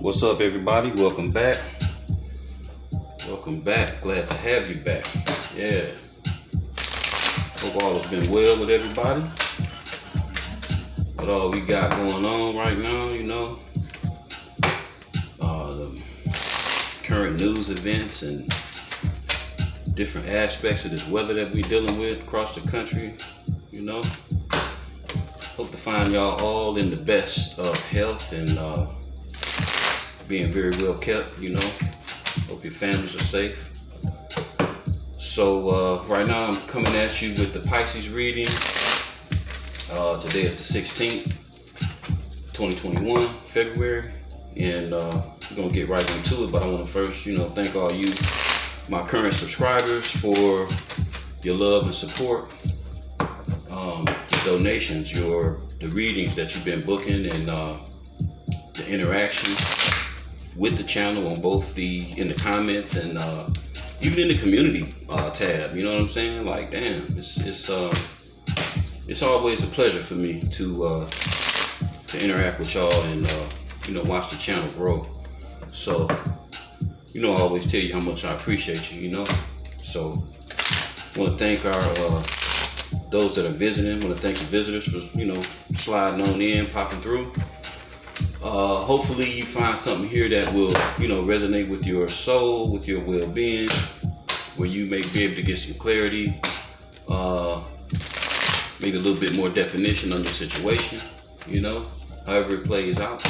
What's up, everybody? Welcome back. Welcome back. Glad to have you back. Yeah. Hope all has been well with everybody. What all we got going on right now, the current news events and different aspects of this weather that we're dealing with across the country, Hope to find y'all all in the best of health and being very well kept, Hope your families are safe. So right now I'm coming at you with the Pisces reading. Today is the 16th, 2021, February, and we're gonna get right into it. But I want to first, thank all you, my current subscribers, for your love and support, the donations, the readings that you've been booking, and the interaction with the channel on both in the comments and even in the community tab. You know what I'm saying? Like, damn, it's always a pleasure for me to interact with y'all and watch the channel grow. So I always tell you how much I appreciate you. So I want to thank our those that are visiting. I want to thank the visitors for sliding on in, popping through. Hopefully you find something here that will resonate with your soul, with your well-being, where you may be able to get some clarity, maybe a little bit more definition on your situation, however it plays out.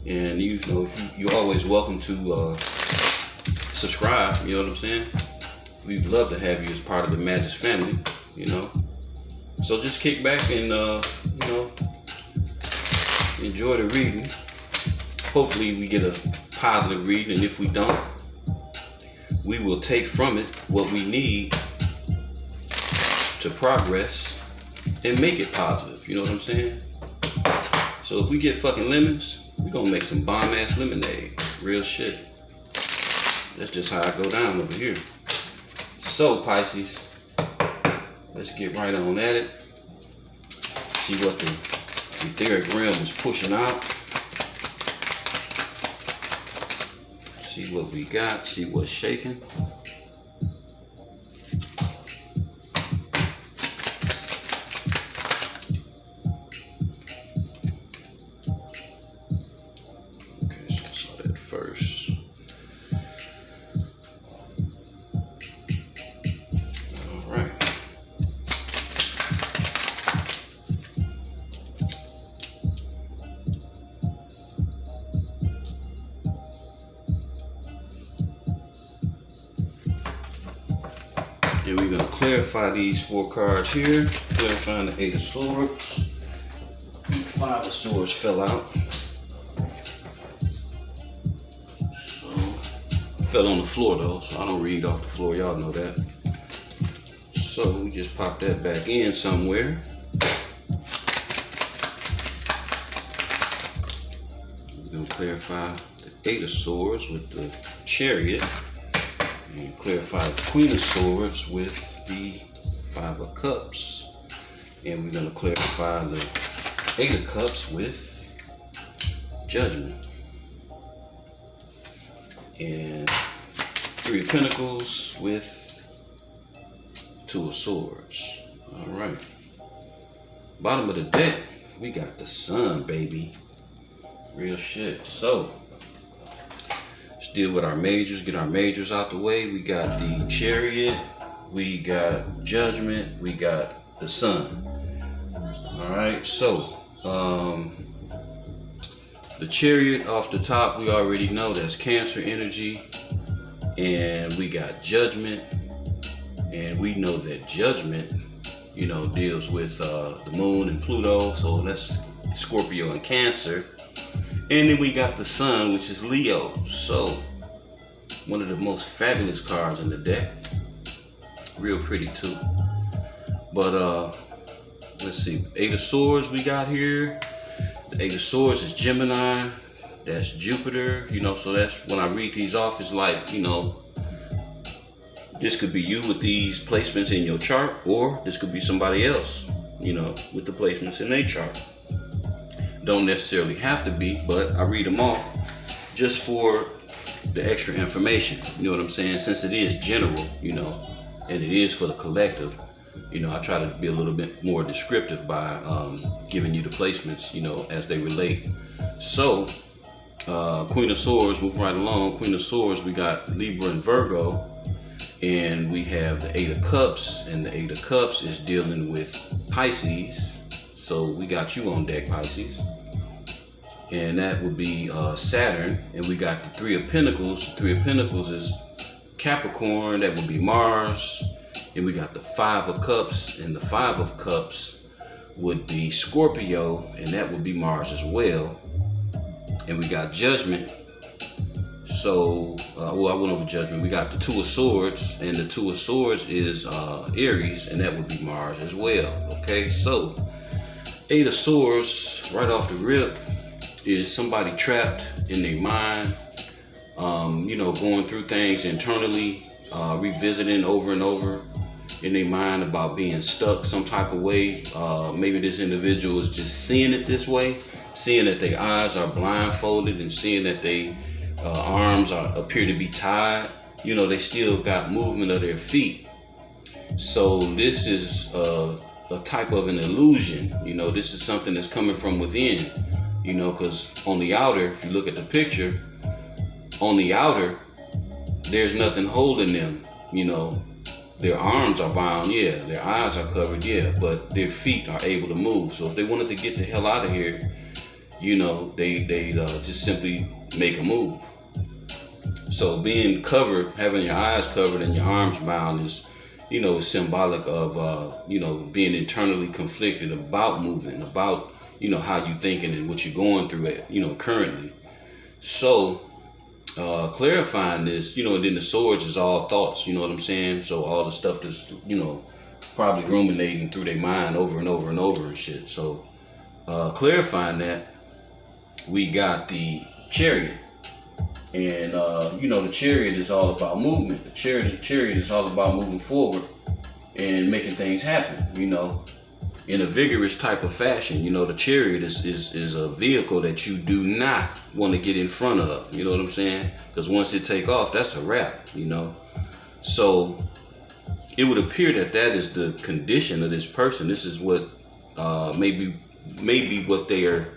And you're always welcome to subscribe. You know what I'm saying? We'd love to have you as part of the Magus family. So just kick back and enjoy the reading. Hopefully we get a positive reading, and if we don't, we will take from it what we need to progress and make it positive. You know what I'm saying? So if we get fucking lemons, we're gonna make some bomb ass lemonade. Real shit. That's just how I go down over here. So Pisces, let's get right on at it. See what the etheric realm is pushing out. See what we got. See what's shaking. Okay, so I saw that first. All right. And we're going to clarify these 4 cards here. Clarifying the 8 of Swords. 5 of Swords fell out. So, fell on the floor though, so I don't read off the floor. Y'all know that. So, we just pop that back in somewhere. We're going to clarify the 8 of Swords with the Chariot. And clarify the Queen of Swords with the 5 of Cups. And we're going to clarify the 8 of Cups with Judgment. And 3 of Pentacles with 2 of Swords. Alright. Bottom of the deck, we got the Sun, baby. Real shit. So, deal with our majors, get our majors out the way. We got the Chariot, we got Judgment, we got the Sun. Alright, so the Chariot off the top, we already know that's Cancer energy, and we got Judgment, and we know that Judgment deals with the Moon and Pluto, so that's Scorpio and Cancer. And then we got the Sun, which is Leo. So, one of the most fabulous cards in the deck. Real pretty too. But let's see. 8 of Swords we got here. The 8 of Swords is Gemini. That's Jupiter. So that's when I read these off, it's like, this could be you with these placements in your chart, or this could be somebody else, with the placements in their chart. don't necessarily have to be, but I read them off just for the extra information. You know what I'm saying? Since it is general, you know, and it is for the collective, you know, I try to be a little bit more descriptive by giving you the placements, you know, as they relate. So, Queen of Swords, move right along. Queen of Swords, we got Libra and Virgo, and we have the Eight of Cups, and the Eight of Cups is dealing with Pisces. So we got you on deck, Pisces. And that would be Saturn, and we got the Three of Pentacles. The Three of Pentacles is Capricorn, that would be Mars. And we got the Five of Cups, and the Five of Cups would be Scorpio, and that would be Mars as well. And we got Judgment. So, well, I went over Judgment. We got the Two of Swords, and the Two of Swords is Aries, and that would be Mars as well. Okay, so Eight of Swords, right off the rip, is somebody trapped in their mind, you know, going through things internally, revisiting over and over in their mind about being stuck some type of way. Maybe this individual is just seeing it this way, seeing that their eyes are blindfolded and seeing that they arms appear to be tied. You know, they still got movement of their feet. So this is a type of an illusion. You know, this is something that's coming from within. You know, because on the outer, if you look at the picture, on the outer, there's nothing holding them. You know, their arms are bound, yeah. Their eyes are covered, yeah. But their feet are able to move. So if they wanted to get the hell out of here, you know, they just simply make a move. So being covered, having your eyes covered and your arms bound is, you know, is symbolic of, you know, being internally conflicted about moving, about, you know, how you thinking and what you're going through, you know, currently. So clarifying this, you know, and then the swords is all thoughts, you know what I'm saying? So all the stuff that's, you know, probably ruminating through their mind over and over and over and shit. So clarifying that, we got the Chariot. And, you know, the Chariot is all about movement. The Chariot is all about moving forward and making things happen, you know, in a vigorous type of fashion. You know, the Chariot is a vehicle that you do not want to get in front of, you know what I'm saying? Because once it take off, that's a wrap, you know. So it would appear that that is the condition of this person. This is what maybe what they are,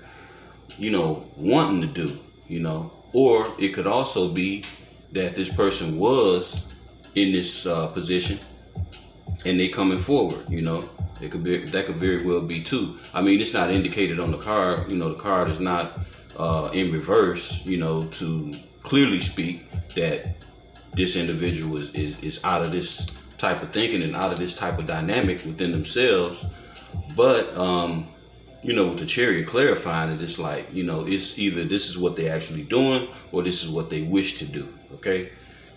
you know, wanting to do, you know. Or it could also be that this person was in this position and they coming forward, you know. It could be, that could very well be too. I mean, it's not indicated on the card. You know, the card is not in reverse, you know, to clearly speak that this individual is out of this type of thinking and out of this type of dynamic within themselves. But you know, with the Chariot clarifying it, it's like, you know, it's either this is what they're actually doing or this is what they wish to do. Okay.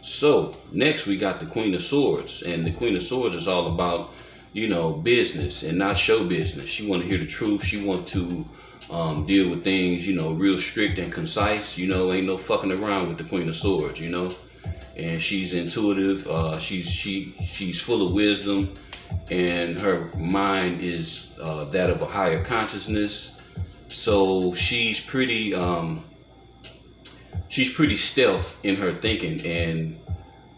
So next we got the Queen of Swords, and the Queen of Swords is all about, you know, business and not show business. She want to hear the truth. She want to deal with things, you know, real strict and concise. You know, ain't no fucking around with the Queen of Swords, you know. And she's intuitive. She's full of wisdom, and her mind is that of a higher consciousness. So she's pretty stealth in her thinking, and,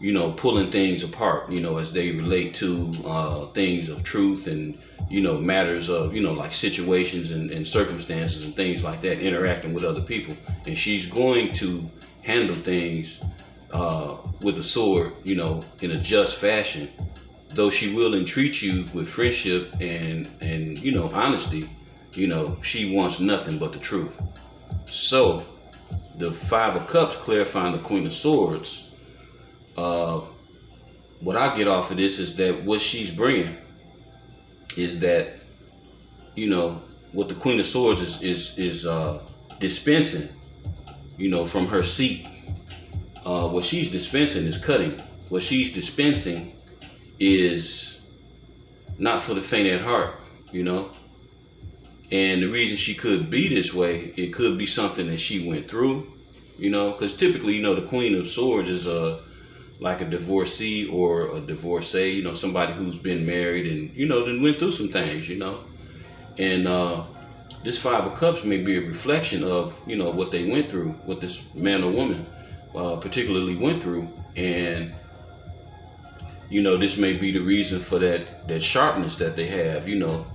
you know, pulling things apart, you know, as they relate to things of truth and, you know, matters of, you know, like situations and circumstances and things like that, interacting with other people. And she's going to handle things with the sword, you know, in a just fashion. Though she will entreat you with friendship and you know, honesty, you know, she wants nothing but the truth. So the Five of Cups clarifying the Queen of Swords, what I get off of this is that what she's bringing is that, you know, what the Queen of Swords is dispensing, you know, from her seat. What she's dispensing is cutting. What she's dispensing is not for the faint at heart, you know. And the reason she could be this way, it could be something that she went through, you know, because typically, you know, the Queen of Swords is like a divorcee or a divorcee, you know, somebody who's been married and, you know, then went through some things, you know. And this Five of Cups may be a reflection of, you know, what they went through, what this man or woman particularly went through. And, you know, this may be the reason for that sharpness that they have. You know,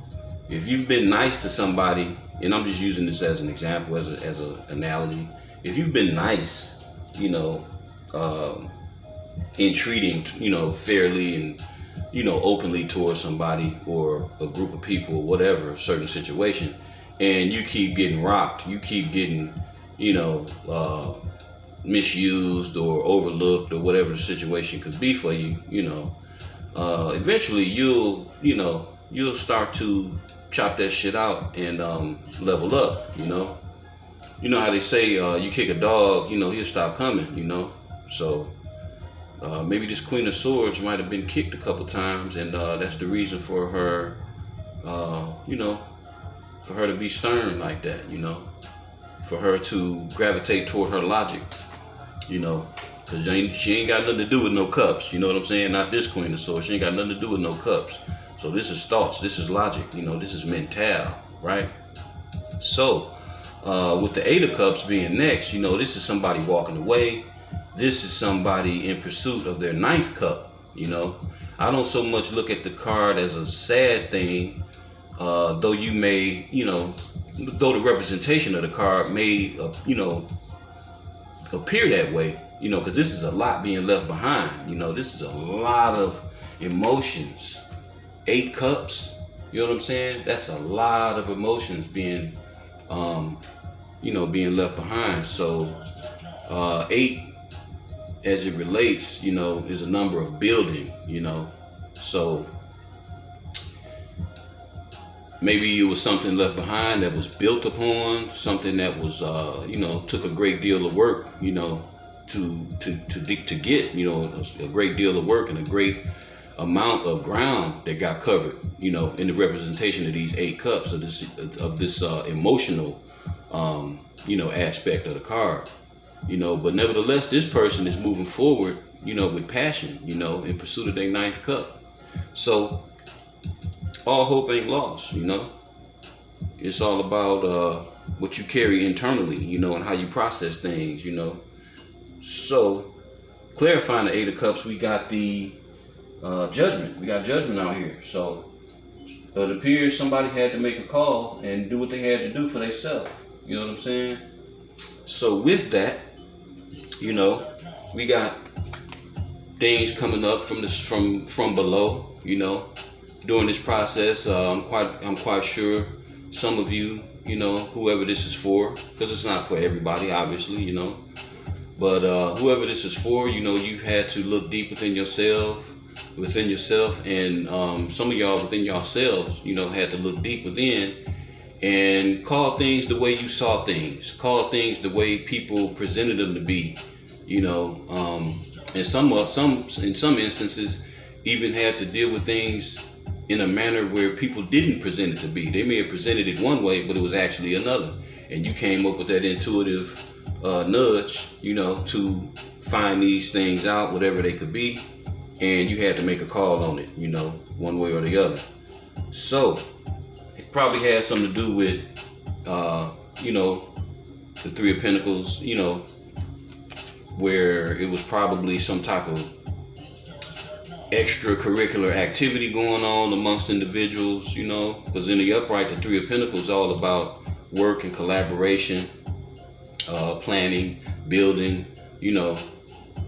if you've been nice to somebody, and I'm just using this as an example, as an analogy. If you've been nice, you know, in treating, you know, fairly and, you know, openly towards somebody or a group of people or whatever, a certain situation, and you keep getting rocked, you keep getting, you know, misused or overlooked or whatever the situation could be for you, you know, eventually you'll start to chop that shit out and level up, you know. You know how they say you kick a dog, you know, he'll stop coming, you know. So maybe this Queen of Swords might have been kicked a couple times, and that's the reason for her, you know, for her to be stern like that, you know, for her to gravitate toward her logic, you know, because she ain't got nothing to do with no cups, you know what I'm saying? Not this Queen of Swords, she ain't got nothing to do with no cups. So this is thoughts, this is logic, you know, this is mental, right? So with the Eight of Cups being next, you know, this is somebody walking away. This is somebody in pursuit of their ninth cup, you know. I don't so much look at the card as a sad thing, though you may, you know, though the representation of the card may, you know, appear that way, you know, because this is a lot being left behind, you know, this is a lot of emotions. 8 cups, you know what I'm saying? That's a lot of emotions being, you know, being left behind. So 8, as it relates, you know, is a number of building, you know. So maybe it was something left behind that was built upon, something that was, you know, took a great deal of work, you know, to get, you know, a great deal of work and a great amount of ground that got covered, you know, in the representation of these 8 cups, of this emotional, you know, aspect of the card, you know. But nevertheless, this person is moving forward, you know, with passion, you know, in pursuit of their 9th cup. So all hope ain't lost, you know. It's all about what you carry internally, you know, and how you process things, you know. So clarifying the 8 of Cups, we got the judgment. We got judgment out here. So it appears somebody had to make a call and do what they had to do for themselves. You know what I'm saying? So with that, you know, we got things coming up from below, you know, during this process. I'm quite sure some of you, you know, whoever this is for, because it's not for everybody, obviously, you know, but whoever this is for, you know, you've had to look deep within yourself, and some of y'all within yourselves, you know, had to look deep within and call things the way you saw things, call things the way people presented them to be, you know, and in some instances even had to deal with things in a manner where people didn't present it to be. They may have presented it one way, but it was actually another, and you came up with that intuitive nudge, you know, to find these things out, whatever they could be, and you had to make a call on it, you know, one way or the other. So it probably had something to do with, you know, the 3 of Pentacles, you know, where it was probably some type of extracurricular activity going on amongst individuals, you know, because in the upright, the 3 of Pentacles is all about work and collaboration, planning, building, you know,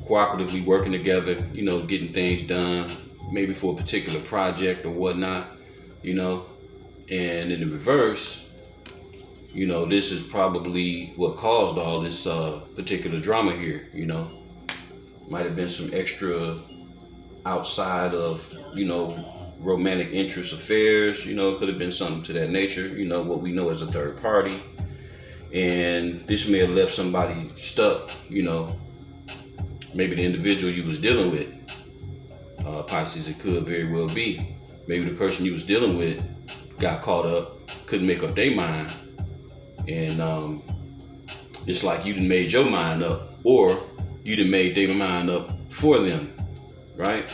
cooperatively working together, you know, getting things done, maybe for a particular project or whatnot, you know. And in the reverse, you know, this is probably what caused all this particular drama here, you know. Might have been some extra outside of, you know, romantic interest affairs, you know, it could have been something to that nature, you know, what we know as a third party. And this may have left somebody stuck, you know, maybe the individual you was dealing with, Pisces, it could very well be. Maybe the person you was dealing with got caught up, couldn't make up their mind, and it's like you done made your mind up, or you done made their mind up for them, right?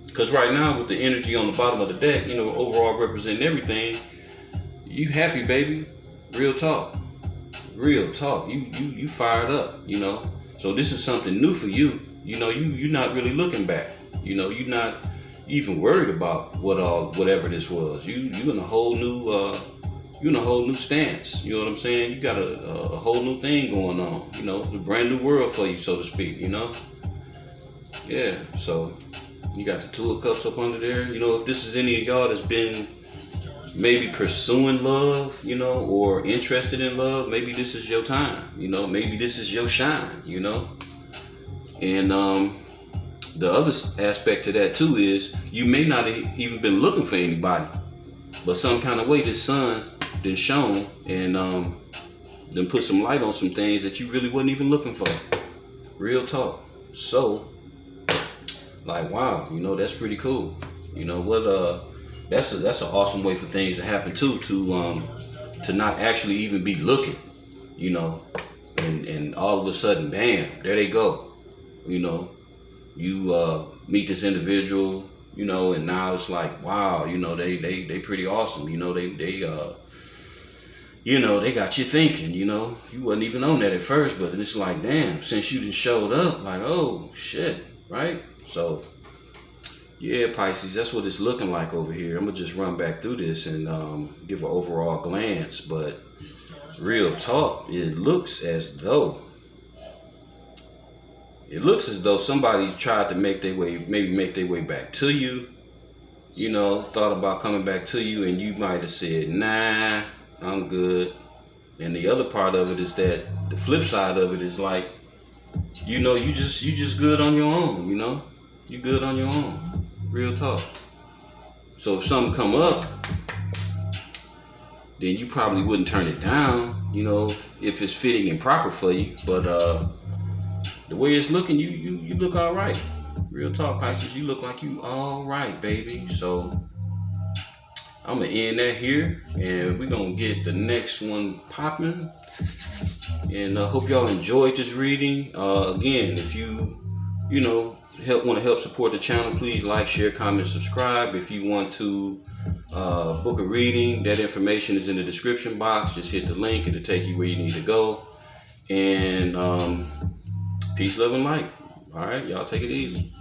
Because right now with the energy on the bottom of the deck, you know, overall representing everything, You happy, baby. Real talk. Real talk. You fired up, you know. So this is something new for you. You know, you're not really looking back. You know, you're not even worried about whatever this was. You in a whole new stance. You know what I'm saying? You got a whole new thing going on. You know, a brand new world for you, so to speak. You know. Yeah. So you got the Two of Cups up under there. You know, if this is any of y'all that's been maybe pursuing love, you know, or interested in love, maybe this is your time, you know, maybe this is your shine, you know. And the other aspect to that too is you may not even been looking for anybody, but some kind of way this sun then shone and then put some light on some things that you really wasn't even looking for. Real talk. So like, wow, you know, that's pretty cool. You know what, that's an awesome way for things to happen too, to not actually even be looking, you know, and all of a sudden, bam, there they go. You know, you meet this individual, you know, and now it's like, wow, you know, they pretty awesome. You know, you know, they got you thinking, you know, you wasn't even on that at first, but it's like, damn, since you done showed up, like, oh shit, right? So yeah, Pisces, that's what it's looking like over here. I'm gonna just run back through this and give an overall glance, but real talk, it looks as though somebody tried to make their way back to you, you know, thought about coming back to you, and you might have said, nah, I'm good. And the other part of it is that the flip side of it is like, you know, you just good on your own, you know, you good on your own. Real talk. So if something come up, then you probably wouldn't turn it down, you know, if it's fitting and proper for you. But the way it's looking, you look all right. Real talk, Pisces, you look like you all right, baby. So I'm gonna end that here, and we're gonna get the next one popping. And I hope y'all enjoyed this reading. Again, if you know, want to help support the channel, please like, share, comment, subscribe. If you want to book a reading, that information is in the description box. Just hit the link, it'll take you where you need to go. And peace, love, and light. All right, y'all take it easy.